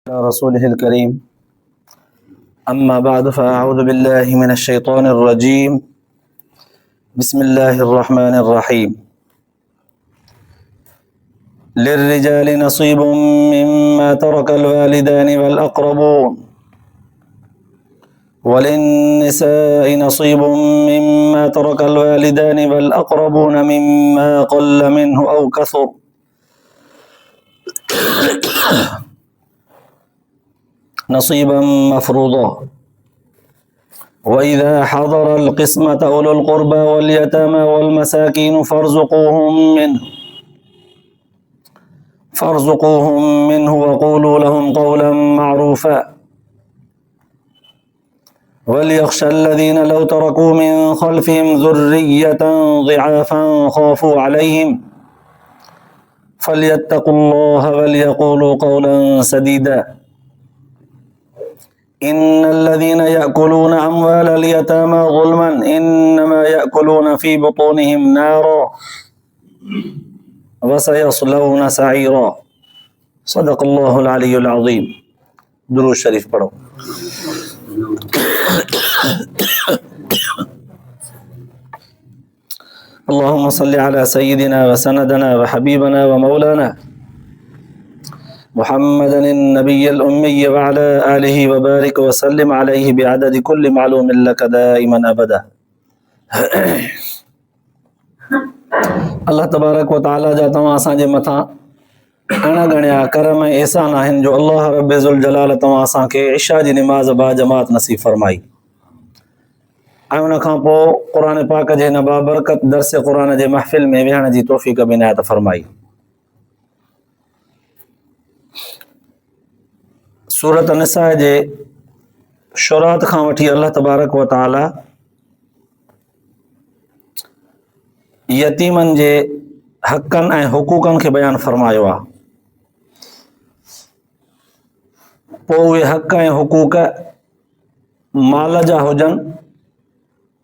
رسوله الكريم أما بعد فأعوذ بالله من الشيطان الرجيم بسم الله الرحمن الرحيم للرجال نصيب مما ترك الوالدان والأقربون وللنساء نصيب مما ترك الوالدان والأقربون مما قل منه أو كثر نصيبا مفروضا وإذا حضر القسمة أولو القربى واليتامى والمساكين فارزقوهم منه وقولوا لهم قولا معروفا وليخشى الذين لو تركوا من خلفهم ذرية ضعافا خافوا عليهم فليتقوا الله وليقولوا قولا سديدا إن الذين يأكلون أموال اليتامى ظلما إنما يأكلون في بطونهم نارا وسيصلون سعيرا صدق الله العلي العظيم. درود شریف پڑھو. اللهم صل على سيدنا وسندنا وحبيبنا ومولانا محمد النبي الأمي وعلى آله وبارك وسلم عليه بعدد كل معلوم لك دائما أبدا. अल्लाह तबारक व ताला जा तव्हां असांजे मथां अणगणिया करम ऐं एहसान आहिनि जो अल्लाह रब्बे ज़ुल जलाल तव्हां असांखे इशा जी निमाज़ बा जमात नसीब फरमाई ऐं उन खां पोइ क़ुर पाक जे हिन बाबरकत दर्स क़ुर जे महफ़िल में विहण जी तौफ़ीक़ बि इनायत फरमाई. सूरत निसा जे शुरात खां वठी अल्लाह तबारक व ताला यतीमनि जे हक़नि ऐं हुकूकनि खे बयानु फरमायो आहे. पोइ उहे हक़ ऐं हुकूक माल जा हुजनि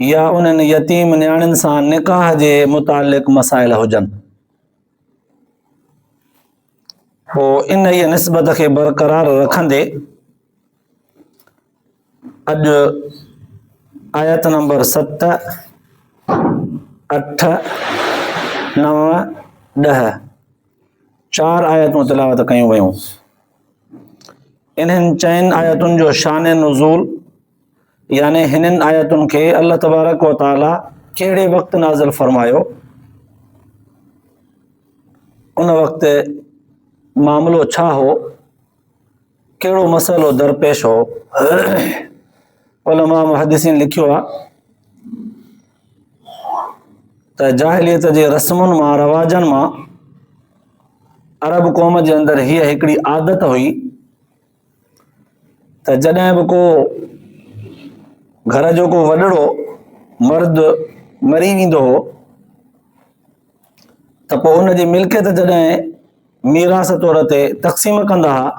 या उन्हनि यतीम नियाणियुनि सां निकाह जे मुतालिक़ मसाइल हुजनि, पोइ इन ई निस्बत खे बरक़रार रखंदे अॼु आयत नंबर 7, 8, 9, 10 4 आयतूं तिलावत कयूं वयूं. इन्हनि 4 आयतुनि जो शान नुज़ूल याने हिननि आयतुनि खे अल्लाह तबारक व ताला कहिड़े वक़्तु नाज़िल फरमायो, उन वक़्तु मामिलो छा हो, कहिड़ो मसइलो दरपेश हो. उलमा मुहद्दिसीन लिखियो आहे त जाहिलियत जे रस्मुनि मां रवाजनि मां अरब क़ौम जे अंदरि हीअ हिकिड़ी आदत हुई त जॾहिं बि को घर जो को वॾड़ो मर्द मरी वेंदो हो त पोइ उनजी मिल्कियत जॾहिं मीरास तौर ते तक़सीम कंदा हुआ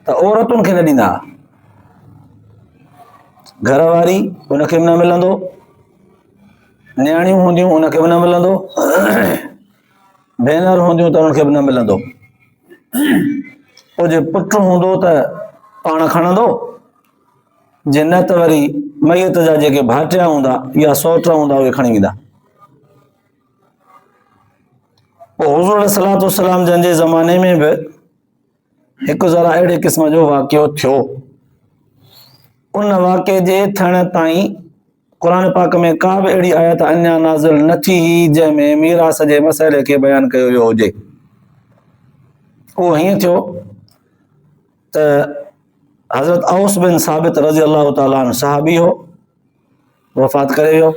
त औरतुनि खे न ॾींदा. घरवारी उनखे बि न मिलंदो, नियाणियूं हूंदियूं उनखे बि न मिलंदो, भेनर हूंदियूं त उनखे बि न मिलंदो. पोइ जे पुटु हूंदो त पाण खणंदो, जे न त वरी मैयत जा जेके भाटिया हूंदा या सौट हूंदा उहे खणी वेंदा. पोइ हुज़ूर सलातो सलाम जंहिंजे ज़माने में बि हिकु ज़रा अहिड़े क़िस्म जो वाक़ियो थियो. उन वाक़े जे थियण ताईं क़ुर पाक में का बि अहिड़ी आयत अञा नाज़िल न थी जंहिंमें मीरास जे मसइले खे बयानु कयो वियो हुजे. उहो हीअं थियो त हज़रत औस बिन साबित रज़ी अल्लाह ताला अन्हु सहाबी हो, वफ़ात करे वियो.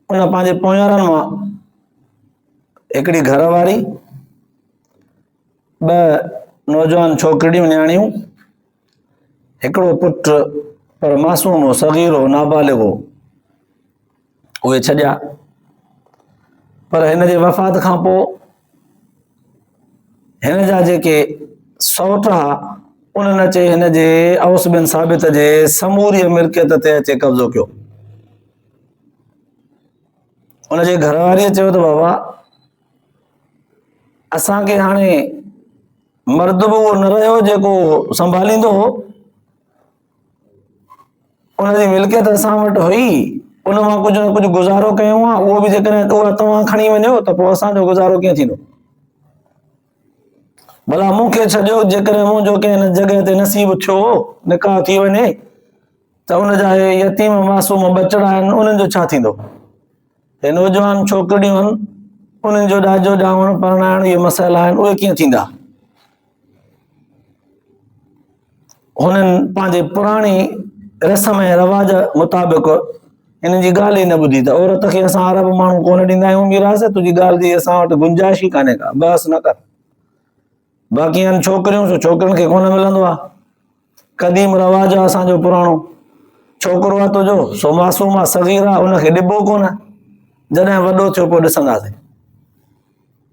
उन पंहिंजे पोयारनि मां हिकिड़ी घरवारी, 2 नौजवान छोकिरियूं नियाणियूं, हिकिड़ो पुटु पर मासूम हो, सगीर हो, नाबालिग हो, उहे छॾिया. पर हिन जे वफ़ात खां पोइ हिन जा जेके सौट हुआ उन्हनि अचे हिन जे औस बिन साबित जे समूरी मिल्कियत ते अचे कब्ज़ो कयो. उनजे घरवारीअ चयो त बाबा असांखे हाणे मर्द बि उहो न रहियो जेको संभालींदो हो, उनजी मिल्कियत असां वटि हुई, उन मां कुझु न कुझु गुज़ारो कयूं आहे, उहो बि जेकॾहिं उहा तव्हां खणी वञो त पोइ असांजो गुज़ारो कीअं थींदो? भला मूंखे छॾियो, जेकॾहिं मुंहिंजो कंहिं हिन जॻह ते नसीब थियो, निकाह थी वञे त उनजा यतीम मासूम बचड़ा आहिनि, उन्हनि जो छा थींदो? हे नौजवान छोकिरियूं आहिनि, उन्हनि जो ॾाजो ॾावण परणाइण इहे मसइला आहिनि, उहे कीअं थींदा? हुननि पंहिंजे पुराणी रस्म ऐं रवाज मुताबिक़ हिन जी ॻाल्हि ई न ॿुधी त औरत खे असां अरब माण्हू कोन ॾींदा आहियूं मीरास, तुंहिंजी ॻाल्हि जी असां वटि गुंजाइश ई कान्हे का, बस न कर। बाक़ी आहिनि छोकिरियूं, सो छोकिरियुनि खे कोन मिलंदो आहे, क़दीम रवाज आहे असांजो पुराणो। छोकिरो आहे तुंहिंजो सो मासूम आहे, सगीर आहे, उनखे ॾिबो कोन, जॾहिं वॾो थियो पोइ ॾिसंदासीं,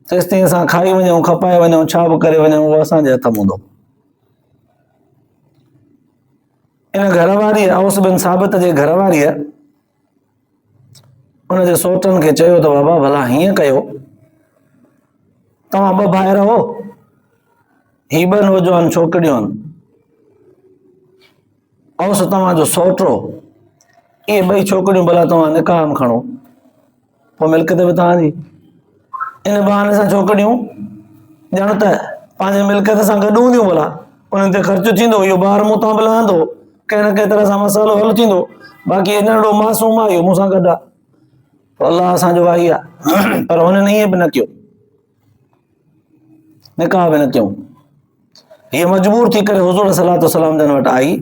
तेसिताईं असां खाई वञूं, खपाए वञूं, छा बि करे वञूं, उहो असांजे हथ में हूंदो। इन घरवारी औस बिन साबित जे घरवारीअ उनजे सोटनि खे चयो त बाबा भला हीअं कयो, तव्हां ॿ भाइर हो, ही ॿ नौजवान छोकिरियूं आहिनि, औस तव्हांजो सोटो, इहे ॿई छोकिरियूं भला तव्हां निकाह में खणो, पोइ मिल्कियत बि तव्हांजी। इन बहाने सां छोकिरियूं ॼण त पंहिंजे मिल्कियत सां गॾु हूंदियूं, भला उन्हनि ते ख़र्चु थींदो, इहो ॿार मूं तां बि लहंदो, कंहिं न कंहिं तरह सां मसालो हल थींदो, बाक़ी हे नंढड़ो मासूम आहे, इहो मूंसां गॾु आहे, अलाह असांजो वाही आहे। पर हुननि ईअं बि न कयो, निकाह बि न कयूं। हीअ मजबूर थी करे हुज़ूर सलातो सलाम जन वटि आई,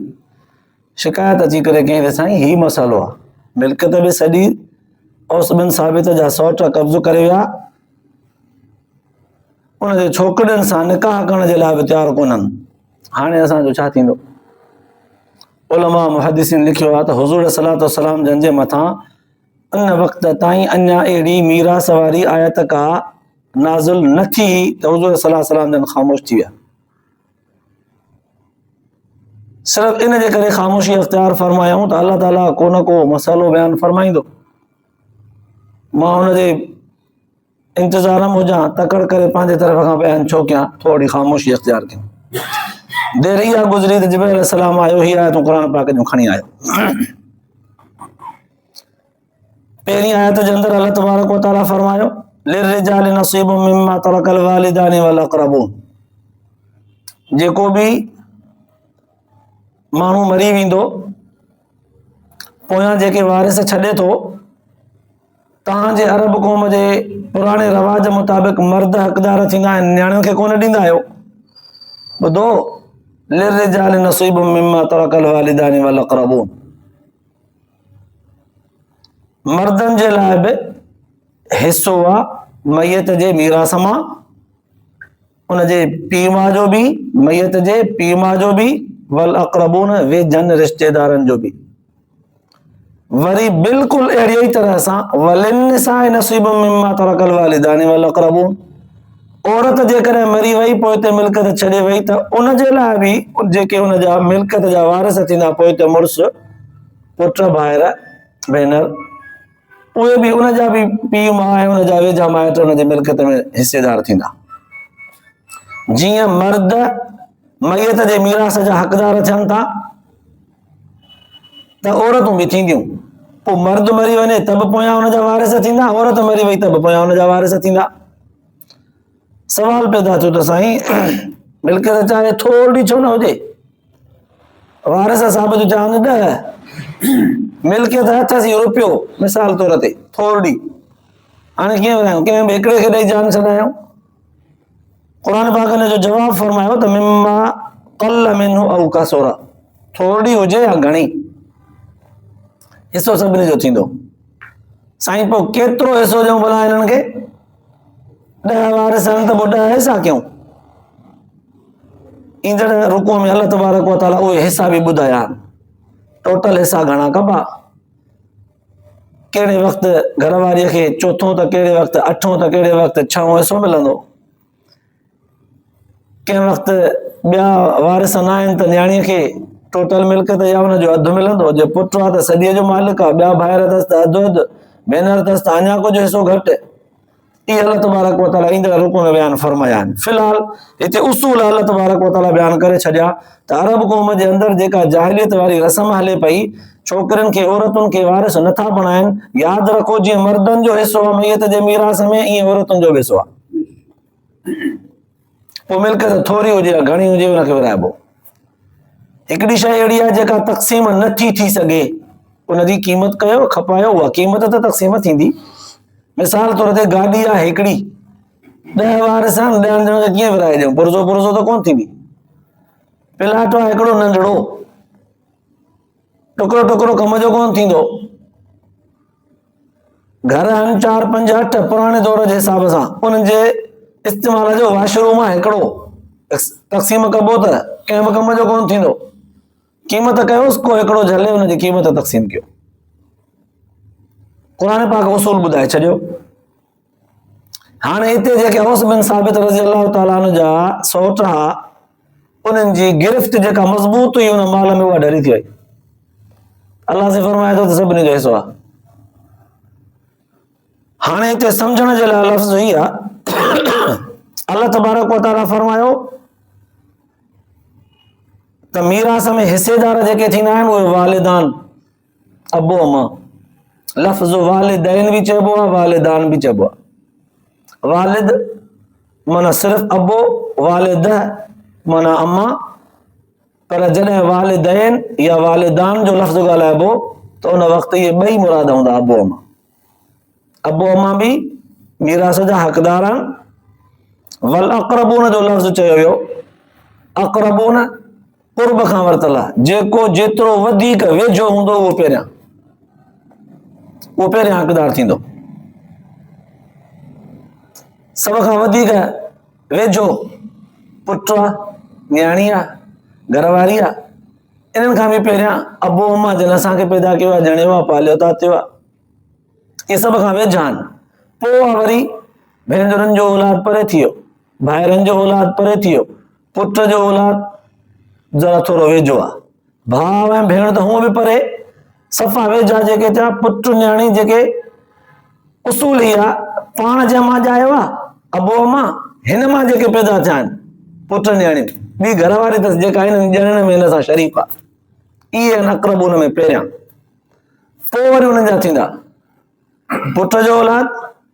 शिकायत अची करे कई त साईं ही मसालो आहे, मिल्कियत बि सॼी औस बिन साबित जा सौट कब्ज़ो करे विया, उनजे छोकिरियुनि सां निकाह करण जे लाइ बि तयारु कोन्हनि, हाणे असांजो छा थींदो? उलमा मुहद्दिसीन लिखियो आहे त हुज़ूर सलातो सलाम जन जे मथां उन वक़्त ताईं अञा अहिड़ी मीरास वारी आयत का नाज़िल न थी त हुज़ूर सलातो सलाम जन ख़ामोश थी विया। सिर्फ़ इन जे करे ख़ामोशी अख़्तियार फरमायूं त अल्लाह ताला को न को मसालो बयानु फरमाईंदो, मां हुनजे इंतज़ार में हुजां, तकड़ करे पंहिंजे तरफ़ खां बयानु छो कयां, थोरी ख़ामोशी अख़्तियार कयूं। देर इहा गुज़री त जिब्रील अलैहिस्सलाम आयो, ही आयतूं क़ुरान पाक जूं खणी आयो। पहिरीं आयत जे अंदरि अल्लाह तबारक व तआला फरमायो, लिर्रिजालि नसीबुम मिम्मा तरकल वालिदानि वल अक़रबून, जेको बि माण्हू मरी वेंदो, पोयां जेके वारिस छॾे थो, तव्हांजे अरब क़ौम जे पुराणे रवाज मुताबिक़ मर्द हक़दार थींदा आहिनि, नियाणियुनि खे कोन ॾींदा आहियो। ॿुधो, लिर्रिजालि नसीबुम मिम्मा तरकल वालिदानि वल अक़रबून, मर्दनि जे लाइ बि हिसो आहे मैयत जे मीरास मां, उनजे पीउ माउ जो बि, मैयत जे पीउ माउ जो बि, वल अक़रबून वेझनि रिश्तेदारनि जो बि। वरी बिल्कुलु अहिड़ी ई तरह सां वलिन्निसाइ नसीबुम मिम्मा तरकल वालिदानि वल अक़रबून, औरत जेकॾहिं मरी वई पोइ ते मिल्कियत छॾे वई त उनजे लाइ बि जेके उनजा मिल्कियत जा वारिस थींदा, पोइ ते मुड़ुस, पुट, भाइर, भेनर, उहे बि उनजा बि पीउ माउ ऐं उनजा वेझा माइट उनजे मिल्कियत में हिसेदार थींदा। जीअं मर्द मैयत जे मीरास जा हक़दार थियनि था त औरतूं बि थींदियूं, पोइ मर्द मरी वञे त बि पोयां हुनजा वारिस थींदा, औरत मरी वई त बि पोयां हुनजा वारिस थींदा। सवाल पैदा थियो त साईं मिल्कियत चाहे थोरी छो न हुजे, वारिस साबित चवनि 10, मिल्कियत अथसि रुपयो मिसाल तौर ते थोरी, हाणे कीअं ॿुधायूं, कंहिं बि हिकिड़े खे ॾेई जान छॾायूं? क़ुरान पाक ने जो जवाब फरमायो त मिम्मा क़ल मिन्हु औ कसुर, थोरी हुजे या घणी, हिसो सभिनी जो थींदो। साईं पोइ केतिरो हिसो ॾियूं भला हिननि खे? 10 वारिस आहिनि त पोइ 10 हिसा कयूं? ईंदड़ रुकू में अल्लाह तबारक व तआला उहे हिसा बि ॿुधाया, टोटल हिसा घणा कबा, कहिड़े वक़्तु घरवारीअ खे चोथों त कहिड़े वक़्तु अठों त कहिड़े वक़्तु 6हों हिसो मिलंदो, कंहिं वक़्तु ॿिया वारिस न आहिनि त न्याणीअ खे टोटल मिल्कियत या हुनजो अधु मिलंदो, जे पुट आहे त सॼीअ जो मालिक आहे, ॿिया भाइर अथसि त अधु अधु, भेनर अथसि त अञा कुझु हिसो घटि। ये अल्लाह तबारक व तआला ईंदड़ रुकू में बयान फरमाया आहिनि। फिलहाल हिते उसूल अल्लाह तबारक व तआला बयान करे छॾिया त अरब क़ौम जे अंदरि जेका जाहिलियत वारी रस्म हले पई, छोकिरनि खे औरतुनि खे वारिस नथा बणाइनि। यादि रखो, जीअं मर्दनि जो हिसो आहे मैयत जे मीरास में, ईअं औरतुनि जो बि हिसो आहे। पोइ मिल्कियत थोरी हुजे या घणी हुजे, हुनखे विराइबो। हिकिड़ी शइ अहिड़ी आहे जेका तक़सीम नथी थी सघे, उनजी क़ीमत कयो, खपायो, उहा क़ीमत त तक़सीम थींदी। मिसाल तौर ते गाॾी आहे हिकिड़ी, 10 वारिस आहिनि, 10 ॼणनि खे कीअं विराए ॾियूं? पुरज़ो पुरज़ो त कोन थींदी। प्लाट आहे हिकिड़ो नंढड़ो, टुकड़ो टुकड़ो कम जो कोन थींदो। घर आहिनि 4, 5, 8 पुराणे दौर जे हिसाब सां, उन्हनि जे इस्तेमाल जो वाशरूम आहे हिकिड़ो, तक़सीम कबो त कंहिं बि कम जो कोन थींदो। क़ीमत कयोसि, को हिकिड़ो झले हुनजी क़ीमत तक़सीम कयो। क़ुरान पाक उसूल ॿुधाए छॾियो। हाणे हिते जेके औस बिन साबित रज़ी अल्लाह ताला अन्हु जा सौट हुआ, उन्हनि जी गिरफ़्त जेका मज़बूत हुई उन माल में, उहा ढरी थी वई। अल्लाह से फरमाए थो त सभिनी जो हिसो आहे। हाणे हिते सम्झण जे लाइ लफ़्ज़ ई आहे, अल्लाह तबारक व तआला फरमायो त मीरास में हिसेदार जेके थींदा आहिनि उहे वालिदान, अबो अमा। लफ़्ज़ वालिदैन बि चइबो आहे, वालिदान बि चइबो आहे। वालिद माना सिर्फ़ अबो, वालिद माना अम्मा। पर जॾहिं वालिदैन या वालिदान जो लफ़्ज़ ॻाल्हाइबो त उन वक़्तु इहे ॿई मुराद हूंदा, अबो अमा। अबो अमा बि मीरास जा हक़दार आहिनि। वल अक़रबून जो लफ़्ज़ चयो वियो, अक़रबून क़ुर्ब खां वरितल आहे, जेको जेतिरो वधीक वेझो हूंदो उहो पहिरियां हक़दार थींदो। सभ खां वधीक वेझो पुटु आहे, न्याणी आहे, घरवारी आहे, इन्हनि खां बि पहिरियां अबो अमा जिन असांखे पैदा कयो आहे, ॼणियो आहे, पालियो तातियो आहे, इहे सभ खां वेझा आहिनि। पोइ वरी भेनरुनि जो औलाद परे थी वियो, भाइरनि जो औलाद परे थी वियो, पुट जो औलाद ज़रा थोरो वेझो आहे, भाउ ऐं भेण त हूअं बि परे, सफ़ा वेझा जेके थिया पुट न्याणी, जेके उसूल ई आहे पाण जंहिं मां ॼायो आहे अबो अमा, हिन मां जेके पैदा थिया आहिनि पुट न्याणी, ॿी घरवारी अथसि जेका हिन ॼणण में हिन सां शरीफ़ आहे, इहे आहिनि अक़रबून में पहिरियां। पोइ वरी हुननि जा थींदा पुट जो औलाद,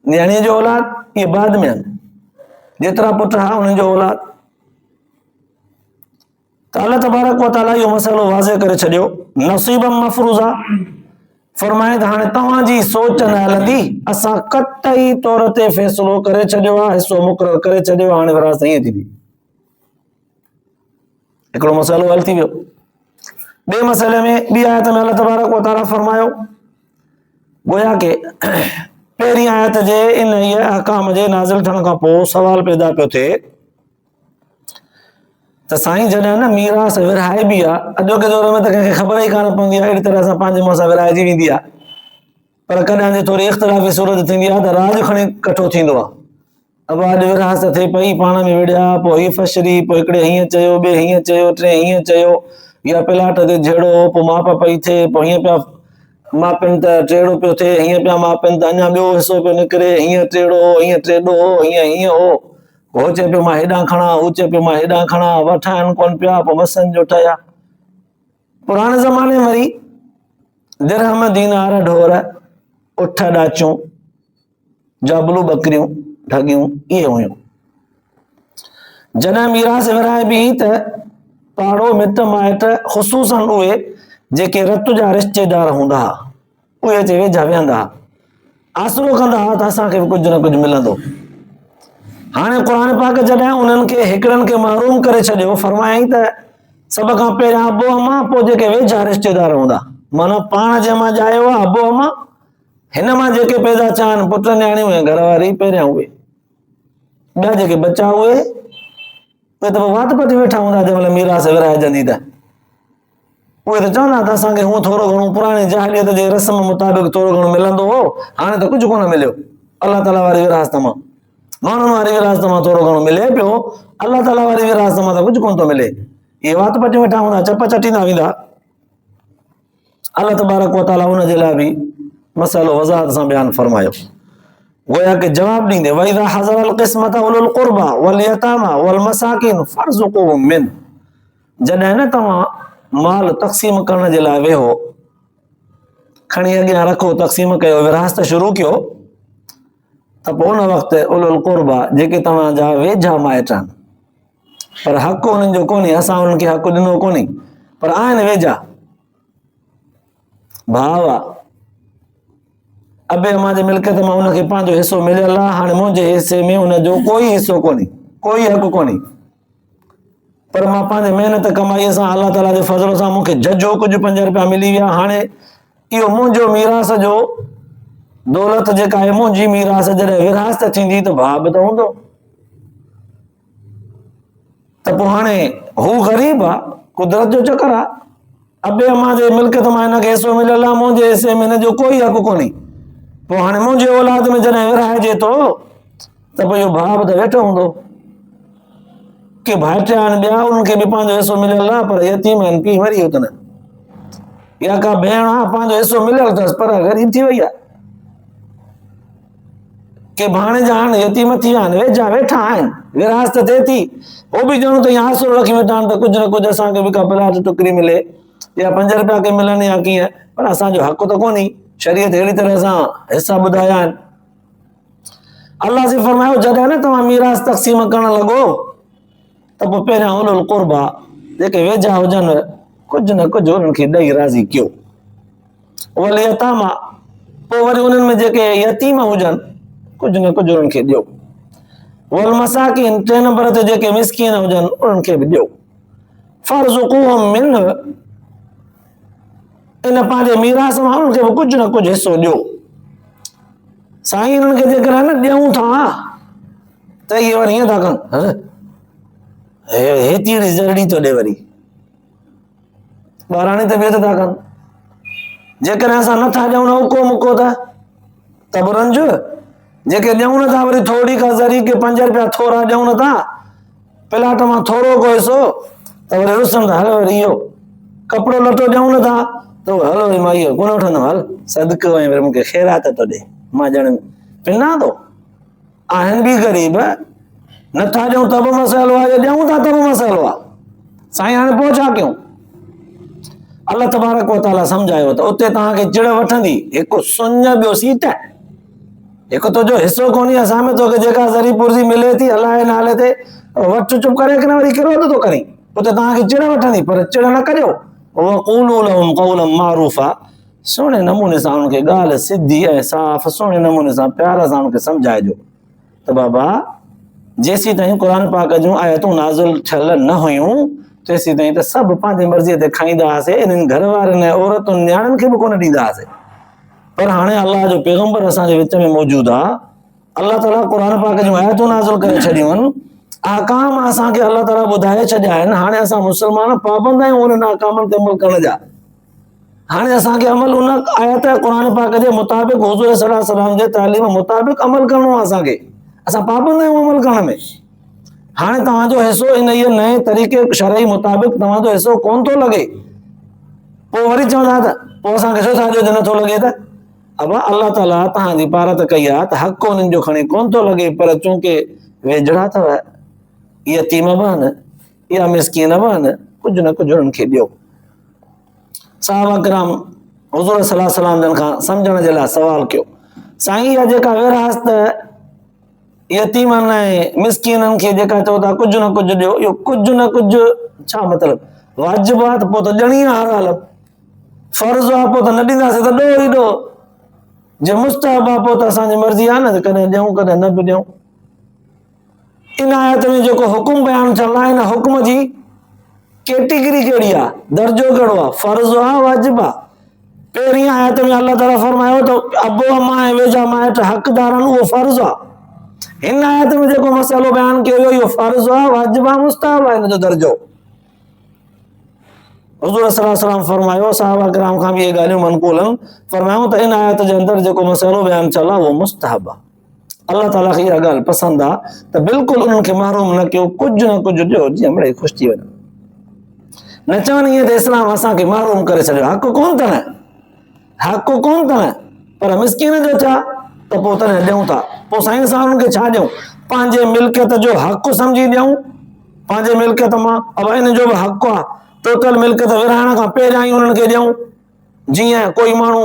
न्याणीअ जो औलाद, इहे बाद में आहिनि। जेतिरा पुट हा उन्हनि जो औलाद। त अल्लाह तबारक व तआला इहो मसइलो वाज़े करे छॾियो। नसीब मफ़रूज़ा फरमाए त हाणे तव्हांजी सोच न हलंदी, असां क़तई तौर ते फ़ैसिलो करे छॾियो आहे, हिसो मुक़ररु करे छॾियो आहे, हाणे विरासत ईअं थींदी। हिकिड़ो मसइलो हल थी वियो। ॿिए मसइले में ॿी आयत में अल्लाह तबारक व तआला फरमायो, गोया के पहिरीं आयत जे इन अहकाम जे नाज़िल थियण खां पोइ सवाल पैदा पियो थिए त साईं जॾहिं न मीरास विरहाइबी आहे, अॼोके दौर में त कंहिंखे ख़बर ई कान पवंदी आहे, अहिड़ी तरह सां पंहिंजे मुंहं सां विरहाइजी वेंदी आहे। पर कॾहिं जे थोरी इख़्तिलाफ़ी सूरत थींदी आहे त राज खणी कठो थींदो आहे। अब अॼु विरहास थिए पई, पाण में विड़िया, पोइ हीअ फशरी, पोइ हिकिड़े हीअं चयो, ॿिए हीअं चयो, टे हीअं चयो, या प्लाट ते झेड़ो, पोइ माप पई थिए, पोइ हीअं पिया मापनि त टेड़ो पियो थिए, हीअं पिया मापनि त अञा ॿियो हिसो पियो निकिरे, हीअं टेड़ो, हीअं टेॾो, हीअं हो, हो चए पियो मां हेॾां खणा, हू चए पियो मां हेॾां खणा, वठाइनि कोन पिया, पोइ वसनि जो ठहिया। पुराणे ज़माने में वरी दिरहम, दीनार, ढोर, उठ, ॾाचूं, जाबलू, बकरियूं, ठगियूं, इहे हुयूं। जॾहिं मीरास विरहाइबी त पाड़ो मिट माइट, ख़ुसूसन उहे जेके रत जा रिश्तेदार हूंदा हुआ, उहे अची वेझा वेहंदा हुआ, आसरो कंदा हुआ त असांखे बि कुझु न कुझु मिलंदो। हाणे क़ुरान पाक जॾहिं उन्हनि खे हिकिड़नि खे महरूम करे छॾियो, फरमायईं त सभ खां पहिरियां अबो अमा, पोइ जेके वेझा रिश्तेदार हूंदा, माना पाण जंहिं मां ॼायो आहे अबो अमा, हिन मां जेके पैदा थिया आहिनि पुट न्याणियूं ऐं घरवारी, पहिरियां उहे, ॿिया जेके बचा उहे त वात पटी वेठा हूंदा जंहिं महिल मीरास विरहाइजंदी त उहे त चवंदा त असांखे हूअं थोरो घणो पुराणी जाहिलियत जे रस्म मुताबिक़ थोरो घणो मिलंदो हो, हाणे त कुझु कोन मिलियो। अल्लाह ताला वारी विरासत मां, माण्हुनि वारी विरासत मां थोरो घणो मिले पियो, अल्लाह ताला वारी विरासत मां त कुझु कोन थो मिले। इहे वात पटी वेठा हूंदा, चप चटींदा वेंदा। अल्लाह तबारक व तआला हुन जे लाइ बि मसइलो वज़ाहत सां बयानु फरमायो। गोया के जवाब ॾींदे वइज़ा हज़रल क़िस्मत उलुल क़ुरबा वल यतामा वल मसाकिन फर्ज़ुक़ूहुम मिन, जॾहिं न तव्हां माल तक़सीम करण जे लाइ वेहो, खणी अॻियां रखो, तक़सीम कयो, विरासत शुरू कयो, त पोइ उन वक़्तु उलुल क़ुरबा जेके तव्हांजा वेझा माइट आहिनि, पर हक़ उन्हनि जो कोन्हे, असां उन्हनि खे हक़ ॾिनो कोन्हे, पर आहिनि वेझा, भाउ आहे, अबे अम्मा जे मिल्कियत मां उनखे पंहिंजो हिसो मिलियल आहे, हाणे मुंहिंजे हिसे में उनजो कोई हिसो कोन्हे, कोई हक़ कोन्हे, पर मां पंहिंजे महिनत कमाईअ सां अलाह ताला जे फज़ल सां मूंखे झझो कुझु 5 रुपया मिली विया, हाणे इहो मुंहिंजो मीरास जो दौलत जेका आहे मुंहिंजी मीरास, जॾहिं विरासत थींदी त भाउ बि त हूंदो, त पोइ हाणे हू ग़रीब आहे, कुदरत जो चकर आहे, अबे अम्मा जे मिल्कियत मां हिनखे हिसो मिलियल आहे, मुंहिंजे हिसे में हिनजो कोई हक़ कोन्हे, पोइ हाणे मुंहिंजे औलाद में जॾहिं विरहाइजे थो त पोइ इहो भाउ बि त वेठो हूंदो, के भाइटिया आहिनि ॿिया, उन्हनि खे बि पंहिंजो हिसो मिलियल आहे, पर यतीम आहिनि, पीउ मरी वियो अथनि, या का भेण आहे पंहिंजो हिसो मिलियल अथसि पर ग़रीब थी वई आहे, के भाणेजा आहिनि यतीम थी विया आहिनि, वेझा वेठा आहिनि, विरासत थिए थी, उहो बि ॼणो त ईअं आसरो रखी वेठा आहिनि त कुझु न कुझु असांखे बि का प्लाट टुकरी मिले या 5 रुपया के मिलनि या कीअं, पर असांजो हक़ त कोन्हे, शरीयत अहिड़ी तरह सां हिसा ॿुधाया आहिनि। अलाह से फरमायो जॾहिं न तव्हां मीरास तक़सीम करण लॻो त पोइ पहिरियां उलुल क़ुरबा जेके वेझा हुजनि कुझु न कुझु उन्हनि खे ॾेई राज़ी कयो, वल यतामा, पोइ वरी उन्हनि में जेके यतीम हुजनि कुझु न कुझु उन्हनि खे ॾियो, वल मसाकिन, 3 नंबर ते जेके मिस्कीन हुजनि उन्हनि खे बि ॾियो, फर्ज़ुक़ूहुम मिन, इन पंहिंजे मीरास मां उन्हनि खे बि कुझु न कुझु हिसो ॾियो। साईं हिननि खे जेकर न ॾियूं था त इहे वरी ईअं था कनि, हेतिरी ज़रड़ी थो ॾे, वरी ॿाराणी तबियत था कनि, जेकॾहिं असां नथा ॾियूं न उको मुको त बुरंज, जेके ॾियूं नथा वरी थोरी का ज़री के 5 रुपया थोरा ॾियूं नथा, प्लाट मां थोरो को हिसो त वरी रुसनि था, हल वरी इहो कपिड़ो लटो ॾियूं नथा त हलो वरी मां इहो कोन वठंदुमि, हल सदको ऐं वरी मूंखे ख़ैरात थो ॾे, मां ॼण पिना थो, आहिनि बि ग़रीब, नथा ॾियूं त बि मसइलो आहे, ॾियूं था त बि मसइलो आहे, साईं हाणे पोइ छा कयूं? अलाह तबारक व तआला सम्झायो त उते तव्हांखे चिड़ वठंदी, हिकु सुञ ॿियो सीट, हिकु तुंहिंजो हिसो कोन्हे, असां में तोखे जेका ज़री पुर्जी मिले थी अलाह जे नाले ते वठ चुप करे कि न वरी किरोध थो करी, उते तव्हांखे चिड़ वठंदी, पर चिड़ न करियो, वक़ूलू लहुम क़ौलन मारूफ़ा, सुहिणे नमूने सां उनखे ॻाल्हि सिधी ऐं साफ़ सुहिणे नमूने सां प्यार सां उनखे सम्झाइजो त बाबा जेसीं ताईं क़ुर पाक जूं आयतूं नाज़िल थियल न हुयूं तेसीं ताईं त सभु पंहिंजी मर्ज़ीअ ते खाईंदा हुआसीं, इन्हनि घर वारनि ऐं औरतुनि न्याणियुनि खे बि कोन ॾींदा हुआसीं, पर हाणे अलाह जो पैगम्बर असांजे विच में मौजूदु आहे, अलाह ताला क़ुर पाक जूं आयतूं नाज़िल करे छॾियूं आहिनि, अहकाम असांखे अलाह ताला ॿुधाए छॾिया आहिनि, हाणे असां मुस्लमान पाबंद आहियूं उन्हनि अहकामनि ते अमल करण जा, हाणे असांखे अमल उन आयत क़ुर पाक जे मुताबिक़ हुज़ूर सल्लल्लाहु अलैहि वसल्लम जे तालीम मुताबिक़ अमल करणो आहे, असांखे असां पाबंद आहियूं अमल करण में, हाणे तव्हांजो हिसो इन इहे नए तरीक़े शरई मुताबिक़ तव्हांजो हिसो कोन थो लॻे, पोइ वरी चवंदा त पोइ असांखे छो था ॾियो जो नथो लॻे त, अब अलाह ताला तव्हांजी पारत कई आहे त हक़ उन्हनि जो खणी कोन थो लॻे, पर चूंकि वेझड़ा अथव, यतीम बि आहिनि या मिस्कीन बि आहिनि, कुझु न कुझु उन्हनि खे ॾियो। सहाबा किराम हुज़ूर सल्लल्लाहु अलैहि वसल्लम जन खां सम्झण जे लाइ सवाल कयो, साईं इहा जेका विरासत यतीमनि ऐं मिस्कीननि खे जेका चओ था कुझु न कुझु ॾियो, इहो कुझु न कुझु छा मतिलबु वाजिब आहे त पोइ त ॾियणी आहे हर हाल, फर्ज़ आहे पोइ त न ॾींदासीं त ॾो ई ॾो, जे मुस्तहब आहे पोइ त असांजी मर्ज़ी आहे न त कॾहिं ॾियूं कॾहिं न बि ॾियूं। इन आयत में जेको हुकुम बयानु थियल आहे, इन हुकुम जी कैटेगरी कहिड़ी आहे, दर्जो कहिड़ो आहे, फर्ज़ आहे वाजिब आहे। पहिरीं आयत में अल्लाह ताला फरमायो त अबो अम्मा ऐं वेझा माइट हक़दार आहिनि, उहो फर्ज़ आहे। हिन आयत में जेको मसइलो बयानु कयो वियो इहो फर्ज़ आहे, वाजिब आहे, मुस्तहब आहे, हिन जो दर्जो। हुज़ूर सल्लल्लाहु अलैहि वसल्लम फरमायो, सहाबा किराम खां बि इहे ॻाल्हियूं मनक़ूल आहिनि, फरमायो त इन आयत जे अंदरि जेको मसइलो बयानु थियल आहे उहो मुस्तहब आहे। अल्लाह ताला खे इहा ॻाल्हि पसंदि आहे त बिल्कुलु उन्हनि खे महरूम न कयो, कुझु न कुझु ॾियो जीअं मिड़ेई ख़ुशि थी वञे, न चवनि ईअं त इस्लाम असांखे महरूम करे छॾियो, हक़ कोन अथनि, हक़ कोन अथनि, पर मिस्कीन जो छा त त पोइ तॾहिं ॾियूं था। पोइ साईं सां उन्हनि खे छा ॾियूं? पंहिंजे मिल्कियत जो हक़ सम्झी ॾियूं। पंहिंजे मिल्कियत मां अब इन जो बि हक़ आहे, टोटल मिल्कियत विरहाइण खां पहिरियां ई उन्हनि खे ॾियूं। जीअं कोई माण्हू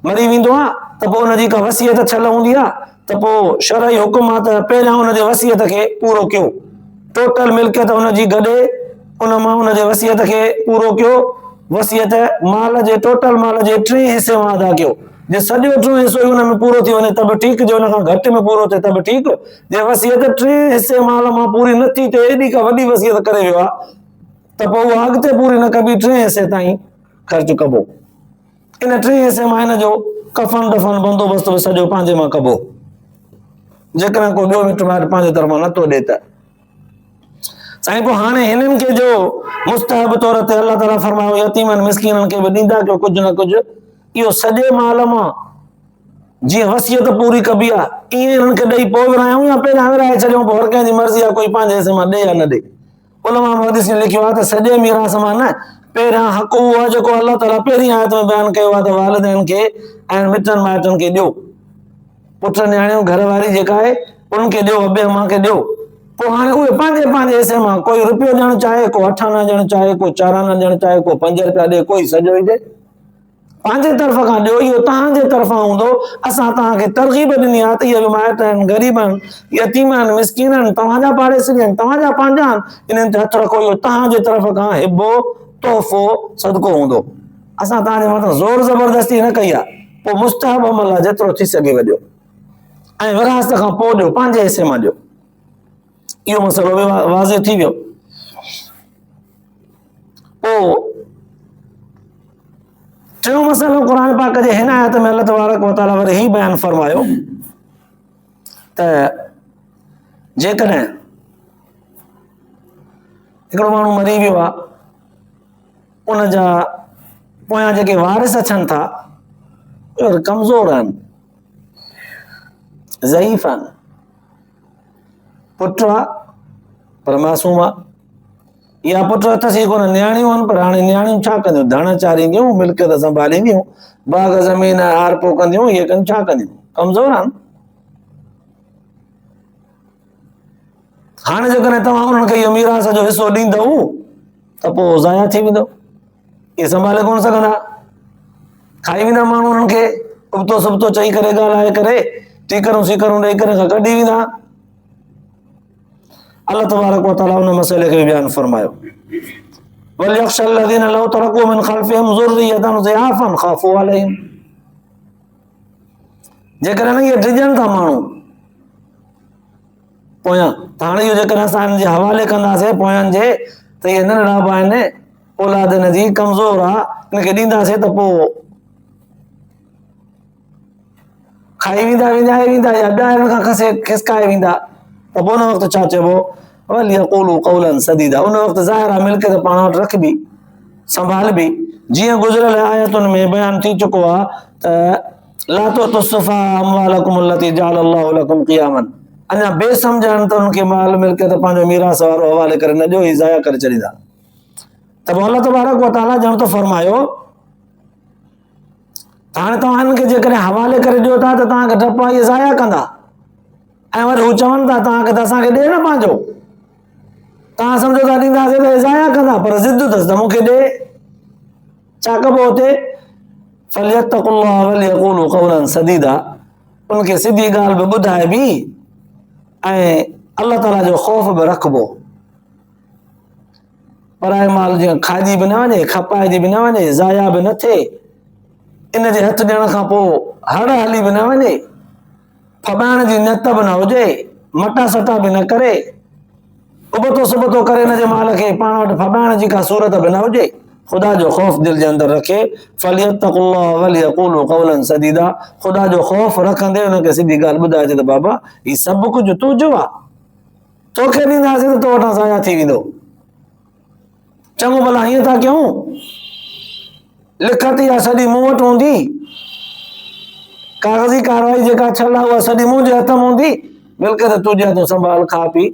मरी वेंदो आहे त पोइ हुनजी का वसियत छल हूंदी आहे, त पोइ शरई हुकुम आहे त पहिरियां हुनजे वसियत खे पूरो कयो। टोटल मिल्कियत हुनजी गॾे, उन मां हुनजे वसियत खे पूरो कयो। वसियत माल जे टोटल माल जे 3 हिसे मां अदा कयो। जे सॼो 3 हिसो ई हुन में पूरो थी वञे त बि ठीकु, जे हुन खां घटि में पूरो थिए त बि ठीकु। जे वसियत 3 हिसे माल मां पूरी नथी थिए, एॾी का वॾी वसियत करे वियो आहे, त पोइ उहा अॻिते पूरी न कबी, 3 हिसे ताईं ख़र्च कबो। इन 3 हिसे मां हिन जो कफन दफन बंदोबस्त बि सॼो पंहिंजे मां कबो, जेकॾहिं को ॿियो मिट माइट पंहिंजे तरफ़ां नथो ॾे त। साईं पोइ हाणे हिननि खे जो मुस्तहब तौर ते अलाह ताला फरमायो यतीमनि मिस्कीननि खे बि ॾींदा कयो कुझु न कुझु, इहो सॼे माल मां जीअं वसियत पूरी कबी आहे, ईअं हिननि खे ॾेई पोइ विरायूं या पहिरियां विराए छॾियूं, पोइ हर कंहिंजी मर्ज़ी आहे, कोई पंहिंजे हिसे मां ॾे या न ॾे। उलमा मुहद्दिस ने लिखियो आहे त सॼे मीरास मां न, पहिरियां हक़ उहो आहे जेको अलाह ताला पहिरीं आयत में बयानु कयो आहे त वालिदैन खे ऐं मिटनि माइटनि खे ॾियो। पुट न्याणियूं घरवारी जेका आहे उन्हनि खे ॾियो, अॿे अम्मा खे ॾियो। पोइ हाणे उहे पंहिंजे पंहिंजे हिसे मां, कोई रुपयो ॾियणु चाहे, को 8 आना ॾियणु चाहे, को 4 आना ॾियणु चाहे, को 5 रुपया ॾे, कोई सॼो ई ॾे, पंहिंजे तरफ़ खां ॾियो। इहो तव्हांजे तरफ़ां हूंदो। असां तव्हांखे तरग़ीब ॾिनी आहे त इहे बि माइट आहिनि, ग़रीब आहिनि, यतीम आहिनि, मिस्कीन आहिनि, तव्हांजा पाड़ेसी आहिनि, तव्हांजा पंहिंजा आहिनि, इन्हनि ते हथ रखो। इहो तव्हांजे तरफ़ खां हिबो, तोहफ़ो, सदको हूंदो। असां तव्हांजे मथां ज़ोर ज़बरदस्ती न कई आहे। पोइ मुस्तहब अमल आहे, जेतिरो थी सघे वॾियो, ऐं विरासत खां पोइ ॾियो, पंहिंजे हिसे मां ॾियो। इहो मसइलो वाज़े थी वियो। पोइ टियों मसइलो क़ुर पाक जे हिन आयत में अल्लाह तबारक व तआला वरी ही बयानु फरमायो त जेकॾहिं हिकिड़ो माण्हू मरी वियो आहे, उन जा पोयां जेके वारिस अचनि था उहे कमज़ोर आहिनि, ज़ईफ़ आहिनि। पुट आहे पर मासूम आहे, या पुट अथसि कोन, न्याणियूं आहिनि, पर हाणे न्याणियूं छा कंदियूं? धण चारींदियूं, मिल्कियत संभालींदियूं, बाग़ ज़मीन आर पो कंदियूं, इहे कनि छा कंदियूं? कमज़ोर आहिनि। हाणे जेकॾहिं तव्हां उन्हनि खे इहो मीरास जो हिसो ॾींदव त पोइ ज़ाया थी वेंदो, इहे संभाले कोन सघंदा, खाई वेंदा माण्हू उन्हनि खे, उबतो सुबतो चई करे, ॻाल्हाए करे, टीकरूं सीकरूं ॾेई करे कढी वेंदा। अल्लाह तबारक व तआला उन मसइले खे बयानु फरमायो, वलयख़्शल लज़ीन लौ तरकू मिन ख़ल्फ़िहिम ज़ुर्रियतन ज़िआफ़न ख़ाफ़ू अलैहिम। जेकॾहिं न इहे डिॼनि था माण्हू पोयां, त हाणे इहो जेकॾहिं असां हिन जे हवाले कंदासीं पोयनि जे, त इहे नंढड़ा ॿ आहिनि, औलाद हिन जी कमज़ोर आहे, हिनखे ॾींदासीं त पोइ खाई वेंदा, विञाए वेंदा, या ॿिया हिन खां खिसकाए वेंदा। त पोइ उन वक़्तु छा चइबो? वलियक़ूलू क़ौलन सदीदा। उन वक़्तु ज़ाहिर आहे मिल्कियत पाण वटि रखबी, संभालबी। जीअं गुज़िरियल आयतुनि में बयानु थी चुको आहे त ला तुअतु सुफ़हाअ अम्वालकुम अल्लती जअल अल्लाहु लकुम क़ियामन। अञा बेसमझनि त उनखे माल मिल्कियत पंहिंजो मीरास वारो हवाले करे न ॾियो, ही ज़ाया करे छॾींदा। त पोइ अल्लाह तबारक व तआला ॼण त फरमायो, हाणे तव्हां हिनखे जेकॾहिं हवाले करे ॾियो था त तव्हांखे डपु आहे इहे ज़ाया कंदा, ऐं वरी हू चवनि था तव्हांखे त असांखे ॾे न पंहिंजो, तव्हां सम्झो था ॾींदासीं त हे ज़ाया कंदा, पर ज़िद अथसि त मूंखे ॾे। छा कबो हुते? फलियत्तक़ुल्लाह वलियक़ूलू क़ौलन सदीदा। उनखे सिधी ॻाल्हि बि ॿुधाइबी ऐं अल्लाह ताला जो ख़ौफ़ बि रखबो। पराए माल जीअं खाइजी बि न वञे, खपाइजी बि न वञे, ज़ाया बि न थिए, इन जे हथ ॾियण खां पोइ हड़ हली बि न वञे, फॿाइण जी नियत बि न हुजे, मटा सटा बि न करे, उबतो सुबतो करे हिन जे माल खे पाण वटि फॿाइण जी का सूरत बि न हुजे, ख़ुदा जो ख़ौफ़ दिलि जे अंदरि रखे। फलियत्तक़ुल्लाह वलियक़ूलू क़ौलन सदीदा। ख़ुदा जो ख़ौफ़ रखंदे हुनखे सिधी ॻाल्हि ॿुधाइजे त बाबा ही सभु कुझु तुंहिंजो आहे, तोखे ॾींदासीं त तो वटां ज़ाया थी वेंदो। चङो भला हीअं था कयूं, लिखत इहा सॼी मूं वटि हूंदी, कागज़ी कारवाई जेका छल आहे उहा सॼी मुंहिंजे हथ में हूंदी, मिल्कियत तुंहिंजे हथों संभाल, खा पी।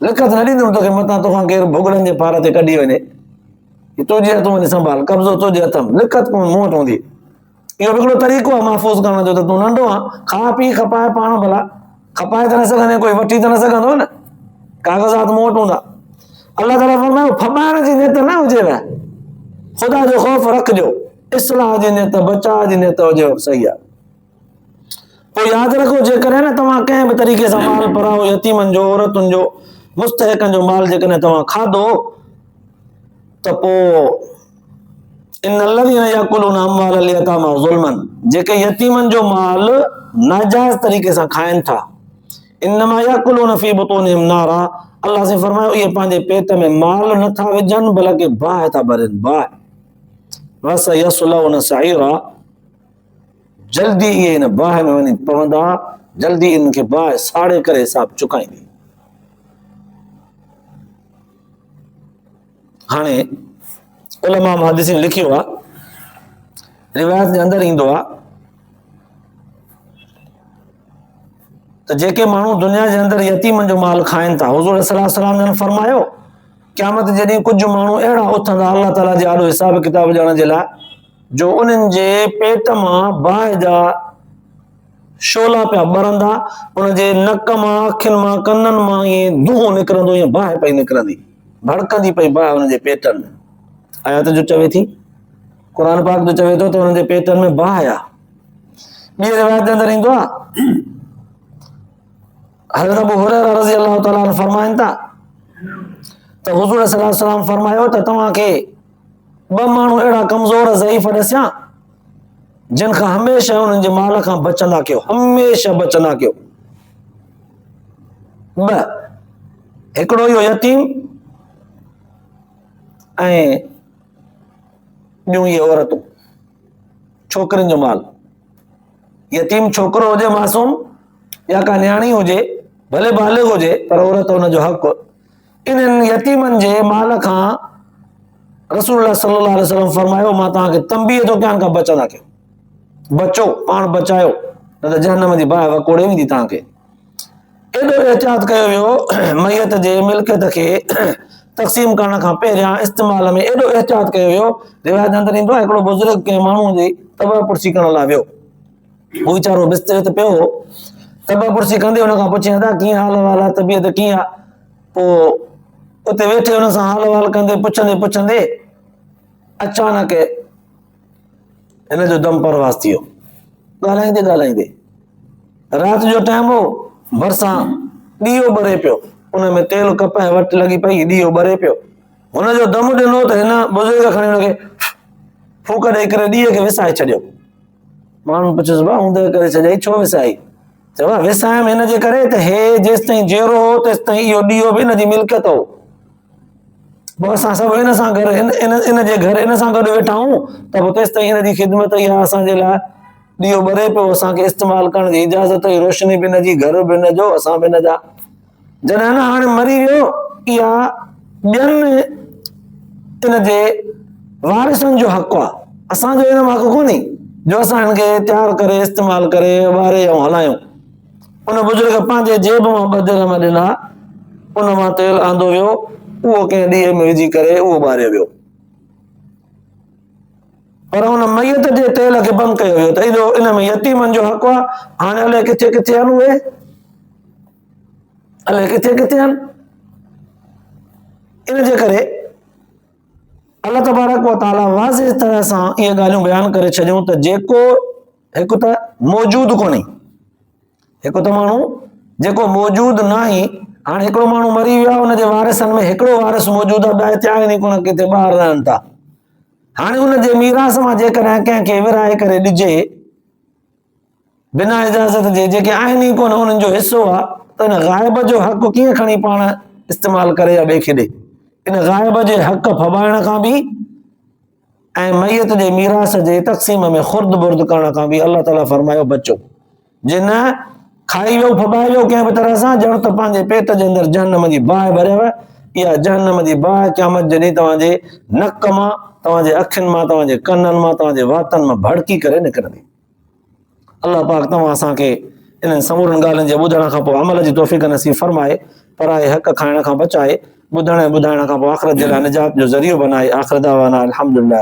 लिखत न ॾींदुमि तोखे मथां, तोखां केरु भुॻड़नि जे पार ते कढी वञे, तुंहिंजे हथों वञी संभाल, कब्ज़ो तुंहिंजे हथ में, लिखत मूं वटि हूंदी। इहो हिकिड़ो तरीक़ो आहे महफ़ूज़ करण जो, त तूं नंढो आहे, खा पी खपाए पाण, भला खपाए त न सघंदे, कोई वठी त न सघंदो न, कागज़ात मूं वटि हूंदा। अलाह ताला फरमायो फॿाइण जी नियत न हुजेव, ख़ुदा जो ख़ौफ़ रखिजो, इस्लाह जी नियत, बचाव जी नियत हुजेव, सही आहे। पोइ यादि रखो, जेकॾहिं न तव्हां कंहिं बि तरीक़े सां माल पराओ, यतीमनि जो, औरतुनि जो, मुस्तहिकनि जो माल जेकॾहिं तव्हां खाधो, त पोइ जेके यतीमनि जो माल नाजाइज़ तरीक़े सां खाइनि था, इन्नमा याकुलून फी बुतूनिहिम नारा, अल्लाह से फरमायो इहे पंहिंजे पेट में माल नथा विझनि, बल्कि बाहि था भरनि, बाहि। वसयस्लौन सईरा, जल्दी इहे इन बाहि में वञी पवंदा, जल्दी इनखे बाहि साड़े करे हिसाब चुकाईंदी। हाणे उलमा मुहद्दिसीन लिखियो आहे, रिवायत जे अंदरि ईंदो आहे त जेके माण्हू दुनिया जे अंदरि यतीमनि जो माल खाइनि था, हुज़ूर सल्लल्लाहु अलैहि वसल्लम जन फरमायो क़यामत जे ॾींहुं कुझु माण्हू अहिड़ा उथंदा अल्लाह ताला जे आॾो हिसाब किताब ॼाणण जे लाइ, जो उन्हनि जे पेट मां बाहि जा शोला पिया ॿरंदा, उनजे नक मां, अखियुनि मां, कननि मां ईअं धुओं निकिरंदो, ईअं बाहि पई निकिरंदी, भड़कंदी पई बाहि उनजे पेटनि में। आयत जो चवे थी, क़ुर पाक जो चवे थो त हुननि जे पेटनि में बाहि आहे। ॿी रिवायत जे अंदरि ईंदो आहे, हज़रत अबू हुरैरा रज़ी अल्लाह ताला अन्हु फरमाइनि था त हुज़ूर सल्लल्लाहु अलैहि वसल्लम फरमायो त तव्हांखे ॿ माण्हू अहिड़ा कमज़ोर ज़ईफ़ ॾिसियां, जिन खां हमेशह उन्हनि जे माल खां बचंदा कयो, हमेशह बचंदा कयो। ॿ, हिकिड़ो इहो यतीम ऐं ॿियूं इहे औरतूं, छोकिरियुनि जो माल। यतीम छोकिरो हुजे मासूम, या का न्याणी हुजे, भले बालिग हुजे, पर औरत हुनजो हक़। इन्हनि यतीमनि जे माल खां रसूलुल्लाह सल्लल्लाहु अलैहि वसल्लम फरमायो, मां तव्हांखे तंबीह थो कयां, खां बचंदा कयो, बचो, पाण बचायो, न त जहन्नम जी बाहि वकोड़े वेंदी तव्हांखे। एॾो एहतियात कयो वियो, मैयत जे मिल्कियत खे तक़सीम करण खां पहिरियां इस्तेमाल में एॾो एहतियात कयो वियो। रिवायत जे अंदरि ईंदो आहे, हिकिड़ो बुज़ुर्ग कंहिं माण्हू जी तबा पुरसी करण लाइ वियो, हू वीचारो बिस्तरे ते पियो हो, तबा पुरसी कंदे हुन खां पुछियईं, अदा कीअं हाल वाल आहे, तबियत कीअं आहे? पोइ उते वेठे हुन सां हाल वाल कंदे पुछंदे पुछंदे अचानक हिन जो दम परवास थी वियो, ॻाल्हाईंदे ॻाल्हाईंदे। राति जो टाइम हो, भरिसां ॾीओ ॿरे पियो, उन में तेल कप ऐं वट लॻी पई, ॾीओ ॿरे पियो। हुनजो दम ॾिनो त हिन बुज़ुर्ग खणी हुनखे फूक ॾेई करे ॾीए खे विसाए छॾियो। माण्हू पुछियोसि, भाउ ऊंदहि करे छॾियई, छो विसाई? चयो विसायम हिन जे करे त हे जेसि ताईं जहिड़ो हो तेसि ताईं इहो ॾीओ बि हिनजी मिल्कियत हो। पोइ असां सभु इन सां गॾु इन जे घर इन सां गॾु वेठा आहियूं, त पोइ तेसि ताईं हिनजी ख़िदमत इहा असांजे लाइ, ॾीओ ॿरे पियो, असांखे इस्तेमालु करण जी इजाज़त हुई, रोशनी बि हिनजी, घर बि हिनजो, असां बि हिनजा। जॾहिं न हाणे मरी वियो, इहा ॿियनि इन जे वारिसनि जो हक़ आहे, असांजो इन में हक़ कोन्हे जो असां हिनखे तयारु करे इस्तेमालु करे ॿारे ऐं हलायूं। उन बुज़ुर्ग पंहिंजे जेब मां ॿ दिरहम ॾिना, उन मां तेल आंदो वियो, उहो कंहिं ॾीए में विझी करे उहो ॿारियो वियो, पर हुन मैयत जे तेल खे बंदि कयो वियो त एॾो इन में यतीमनि जो हक़ आहे। हाणे अलाए किथे किथे आहिनि उहे, अलाए किथे किथे आहिनि। इन जे करे अल्लाह तबारक व तआला वाज़िह तरह सां इहे ॻाल्हियूं बयानु करे छॾियूं त जेको हिकु त मौजूदु कोन्हे, हिकु त माण्हू जेको मौजूदु न आहे। हाणे हिकिड़ो माण्हू मरी वियो आहे, हुनजे वारिसनि में हिकिड़ो वारिस मौजूदु आहे, ॿाहिरि थिया आहिनि कोन, किथे ॿाहिरि रहनि था। हाणे हुनजे मीरास मां जेकॾहिं कंहिंखे विराए करे ॾिजे बिना इजाज़त जे, जेके आहिनि ई कोन उन्हनि जो हिसो आहे, त हिन ग़ाइब जो हक़ कीअं खणी पाण इस्तेमालु करे या ॿिए खे ॾे? इन ग़ाइब जे हक़ फॿाइण खां बि ऐं मैयत जे मीरास जे तक़सीम में खुर्द बुर्द करण खां बि अल्लाह ताला फरमायो बचो। जे न खाई वियो, फॿाए वियो कंहिं बि तरह सां, ॼण त पंहिंजे पेट जे अंदरि जहन्नम जी बाहि भरियव। इहा जहन्नम जी बाहि क़यामत जे ॾींहुं तव्हांजे नक मां, तव्हांजे अखियुनि मां, तव्हांजे कननि मां, तव्हांजे वातनि मां भड़की करे निकिरंदी। अल्लाह पाक तव्हां असांखे इन्हनि समूरनि ॻाल्हियुनि जे ॿुधण खां पोइ अमल जी तौफ़ीक़ नसीब फरमाए, पराए हक़ खाइण खां बचाए, ॿुधण ऐं ॿुधाइण खां पोइ आख़िरत जे लाइ निजात जो ज़रियो बनाए। आख़िर दावाना अल्हम्दुलिल्लाह।